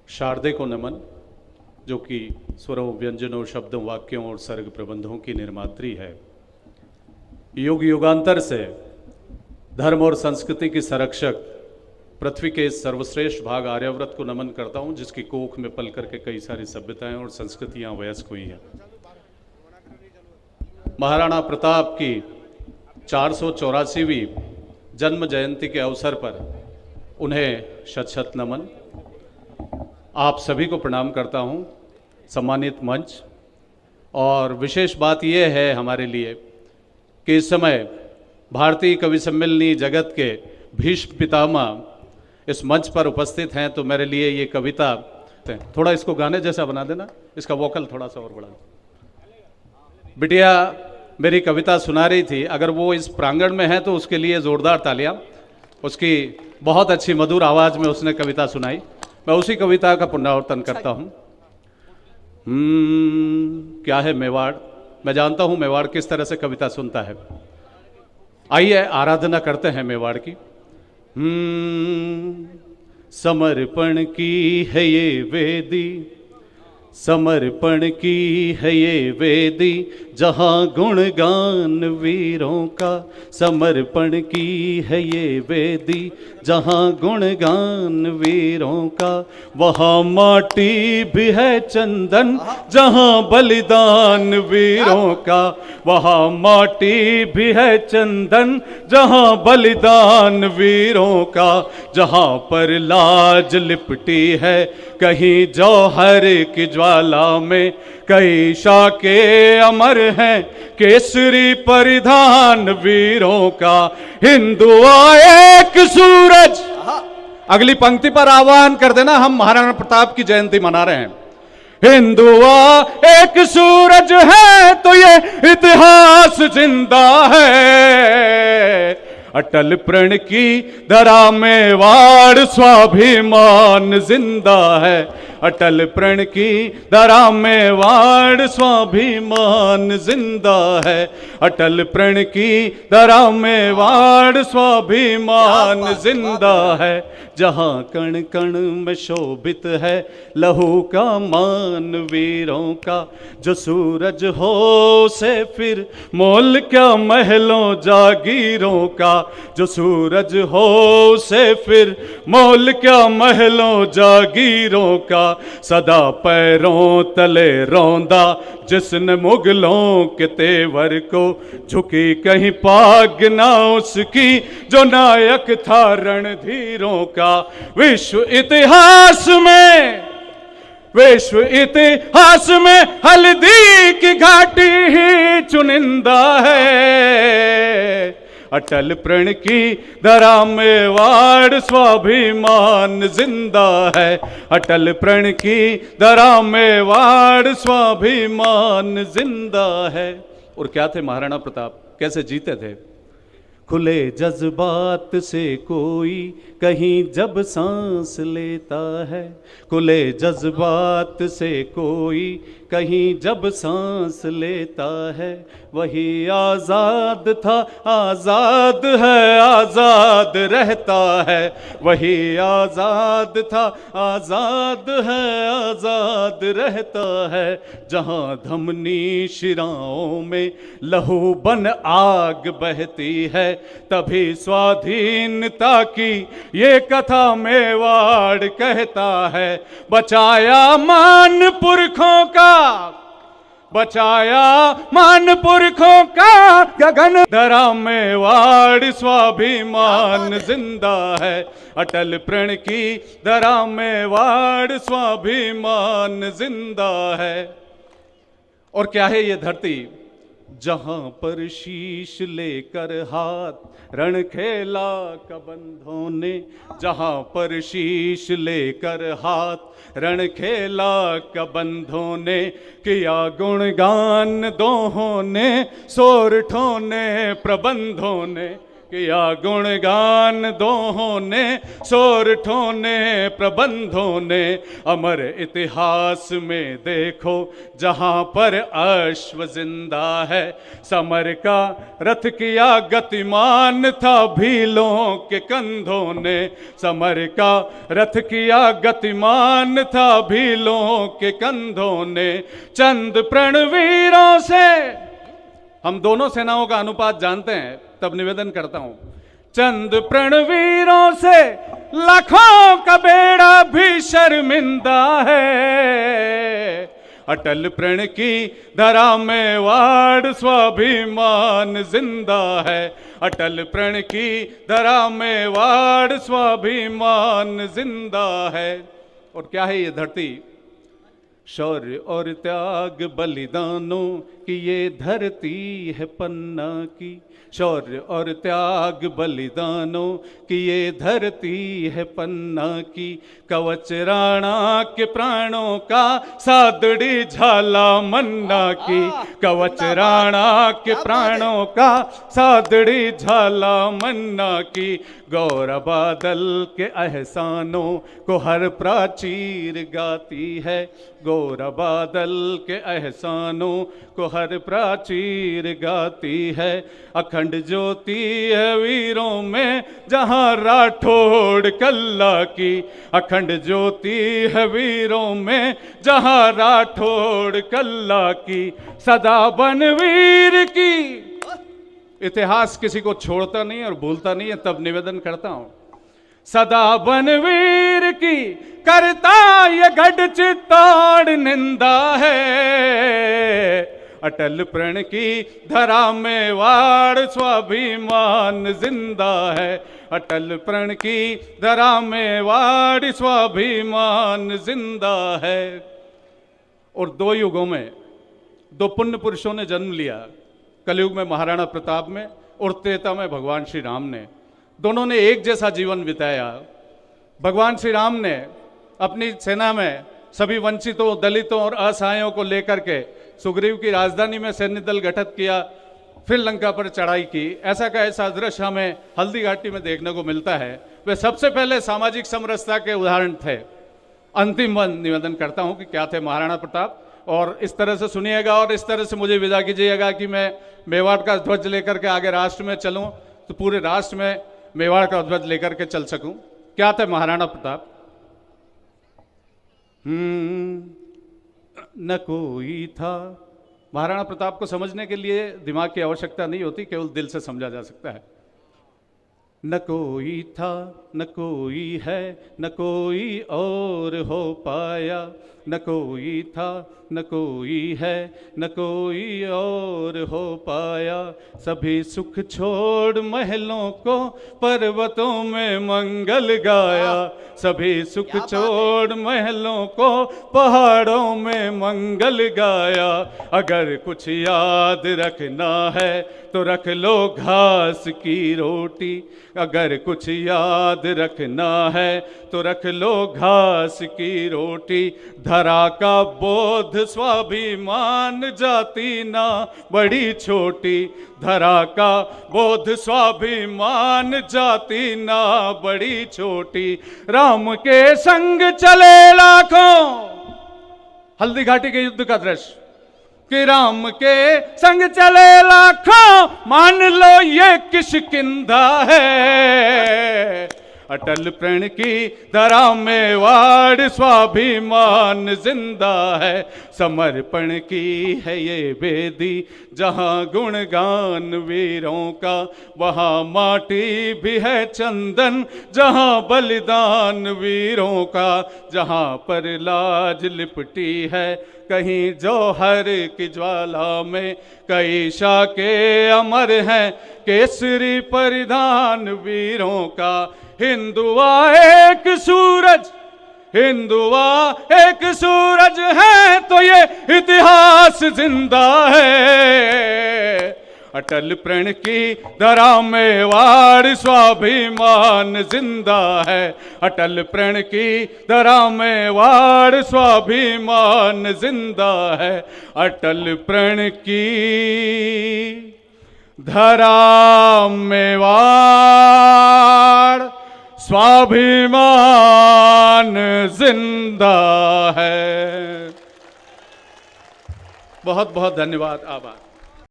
शारदे को नमन, जो कि स्वरों, व्यंजनों, शब्दों, वाक्यों और सर्ग प्रबंधों की निर्मात्री है। युग युगांतर से धर्म और संस्कृति की संरक्षक पृथ्वी के सर्वश्रेष्ठ भाग आर्यावर्त को नमन करता हूँ, जिसकी कोख में पल करके कई सारी सभ्यताएं और संस्कृतियां वयस्क हुई हैं। महाराणा प्रताप की 484वीं जन्म जयंती के अवसर पर उन्हें शत शत नमन। आप सभी को प्रणाम करता हूं, सम्मानित मंच। और विशेष बात यह है हमारे लिए कि इस समय भारतीय कवि सम्मेलनी जगत के भीष्म पितामह इस मंच पर उपस्थित हैं, तो मेरे लिए ये कविता, थोड़ा इसको गाने जैसा बना देना, इसका वोकल थोड़ा सा और बढ़ा। बिटिया मेरी कविता सुना रही थी, अगर वो इस प्रांगण में है तो उसके लिए जोरदार तालियां। उसकी बहुत अच्छी मधुर आवाज में उसने कविता सुनाई। मैं उसी कविता का पुनरावर्तन करता हूं। क्या है मेवाड़, मैं जानता हूं मेवाड़ किस तरह से कविता सुनता है। आइए आराधना करते हैं मेवाड़ की। समर्पण की है ये वेदी, समर्पण की है ये वेदी, जहाँ गुणगान वीरों का। समर्पण की है ये वेदी, जहाँ गुणगान वीरों का। वहाँ माटी भी है चंदन, जहाँ बलिदान वीरों का। वहाँ माटी भी है चंदन, जहाँ बलिदान वीरों का। जहाँ पर लाज लिपटी है कहीं जौहर की ज्वाला में, कई शाके अमर हैं केसरी परिधान वीरों का। हिंदुआ एक सूरज, अगली पंक्ति पर आह्वान कर देना, हम महाराणा प्रताप की जयंती मना रहे हैं। हिंदुआ एक सूरज है तो ये इतिहास जिंदा है। अटल प्रण की धरा में वाड़ स्वाभिमान जिंदा है। अटल प्रण की धरा में वाड़ स्वाभिमान जिंदा है। अटल प्रण की धरा में वाड़ स्वाभिमान जिंदा है। जहाँ कण कण में शोभित है लहू का मान वीरों का। जो सूरज हो से फिर मोल क्या महलों जागीरों का। जो सूरज हो से फिर मोल क्या महलों जागीरों का। सदा पैरों तले रौंदा जिसने मुगलों के तेवर को। झुकी कहीं पाग ना उसकी जो नायक था रणधीरों का। विश्व इतिहास में हल्दी की घाटी ही चुनिंदा है। अटल प्रण की धरा में वाड़ स्वाभिमान जिंदा है। अटल प्रण की धरा में वाड़ स्वाभिमान जिंदा है। और क्या थे महाराणा प्रताप, कैसे जीते थे। खुले जज्बात से कोई कहीं जब सांस लेता है। खुले जज्बात से कोई कहीं जब सांस लेता है। वही आज़ाद था, आज़ाद है, आज़ाद रहता है। वही आज़ाद था, आज़ाद है, आज़ाद रहता है। जहाँ धमनी शिराओं में लहू बन आग बहती है, तभी स्वाधीनता की ये कथा मेवाड़ कहता है। बचाया मान पुरखों का, बचाया मान पुरखों का गगन। धरा मेवाड़ स्वाभिमान जिंदा है। अटल प्रण की धरा मेवाड़ स्वाभिमान जिंदा है। और क्या है ये धरती, जहां पर शीश लेकर हाथ रण खेला कबंधों ने। जहां पर शीश लेकर हाथ रण खेला कबंधों ने। किया गुणगान दोहों ने, सोरठों ने, प्रबंधों ने। किया गुणगान दोहों ने, सोरठों ने, प्रबंधों ने। अमर इतिहास में देखो जहां पर अश्व जिंदा है, समर का रथ किया गतिमान था भीलों के कंधों ने। समर का रथ किया गतिमान था भीलों के कंधों ने। चंद प्रणवीरों से, हम दोनों सेनाओं का अनुपात जानते हैं, तब निवेदन करता हूं। चंद प्रणवीरों से लाखों का बेड़ा भी शर्मिंदा है। अटल प्रण की धरा में वाड़ स्वाभिमान जिंदा है। अटल प्रण की धरा में वाड़ स्वाभिमान जिंदा है। और क्या है ये धरती? शौर्य और त्याग बलिदानों की ये धरती है पन्ना की। शौर्य और त्याग बलिदानों की ये धरती है पन्ना की। कवच राणा के प्राणों का सादड़ी झाला मन्ना की। कवच राणा के प्राणों का सादड़ी झाला मन्ना की। गौरव बादल के एहसानों को हर प्राचीर गाती है। गौरव बादल के एहसानों को हर प्राचीर गाती है। अखंड ज्योति है वीरों में जहां राठौड़ कल्ला की। अखंड ज्योति है वीरों में जहां राठौड़ कल्ला की। सदा बनवीर की। इतिहास किसी को छोड़ता नहीं और भूलता नहीं है, तब निवेदन करता हूं। सदा बनवीर की करता ये गढ़ चित्तौड़ निंदा है। अटल प्रण की धरा में वाड़ स्वाभिमान जिंदा है। अटल प्रण की धरा में वाड़ स्वाभिमान जिंदा है। और दो युगों में दो पुण्य पुरुषों ने जन्म लिया। कलयुग में महाराणा प्रताप में और त्रेता में भगवान श्री राम ने। दोनों ने एक जैसा जीवन बिताया। भगवान श्री राम ने अपनी सेना में सभी वंचितों, दलितों और असहायों को लेकर के सुग्रीव की राजधानी में सैन्य दल गठित किया, फिर लंका पर चढ़ाई की। ऐसा का ऐसा दृश्य हमें हल्दी घाटी में देखने को मिलता है। वे सबसे पहले सामाजिक समरसता के उदाहरण थे। अंतिम निवेदन करता हूं कि क्या थे महाराणा प्रताप, और इस तरह से सुनिएगा और इस तरह से मुझे विदा कीजिएगा कि मैं मेवाड़ का ध्वज लेकर के आगे राष्ट्र में चलूं, तो पूरे राष्ट्र में मेवाड़ का ध्वज लेकर के चल सकूं। क्या थे महाराणा प्रताप? न कोई था। महाराणा प्रताप को समझने के लिए दिमाग की आवश्यकता नहीं होती, केवल दिल से समझा जा सकता है। न कोई था, न कोई है, न कोई और हो पाया। न कोई था, न कोई है, न कोई और हो पाया। सभी सुख छोड़ महलों को पर्वतों में मंगल गाया। सभी सुख छोड़ महलों को पहाड़ों में मंगल गाया। अगर कुछ याद रखना है तो रख लो घास की रोटी। अगर कुछ याद रखना है तो रख लो घास की रोटी। धरा का बोध स्वाभिमान जाति ना बड़ी छोटी। धरा का बोध स्वाभिमान जाति ना बड़ी छोटी। राम के संग चले लाखों, हल्दी घाटी के युद्ध का दृश्य, कि राम के संग चले लाखों, मान लो ये किष्किंधा है। अटल प्रण की धरा में वाड़ स्वाभिमान जिंदा है। समर्पण की है ये वेदी जहां गुणगान वीरों का। वहां माटी भी है चंदन जहां बलिदान वीरों का। जहां पर लाज लिपटी है कहीं जौहर की ज्वाला में। कई शाके अमर हैं केसरी परिधान वीरों का। हिंदुआ एक सूरज, हिंदुआ एक सूरज है तो ये इतिहास जिंदा है। अटल प्रण की धरा में वाड़ स्वाभिमान जिंदा है। अटल प्रण की धरा में वाड़ स्वाभिमान जिंदा है। अटल प्रण की धरा मेवाड़ स्वाभिमान जिंदा है। बहुत बहुत धन्यवाद, आभार।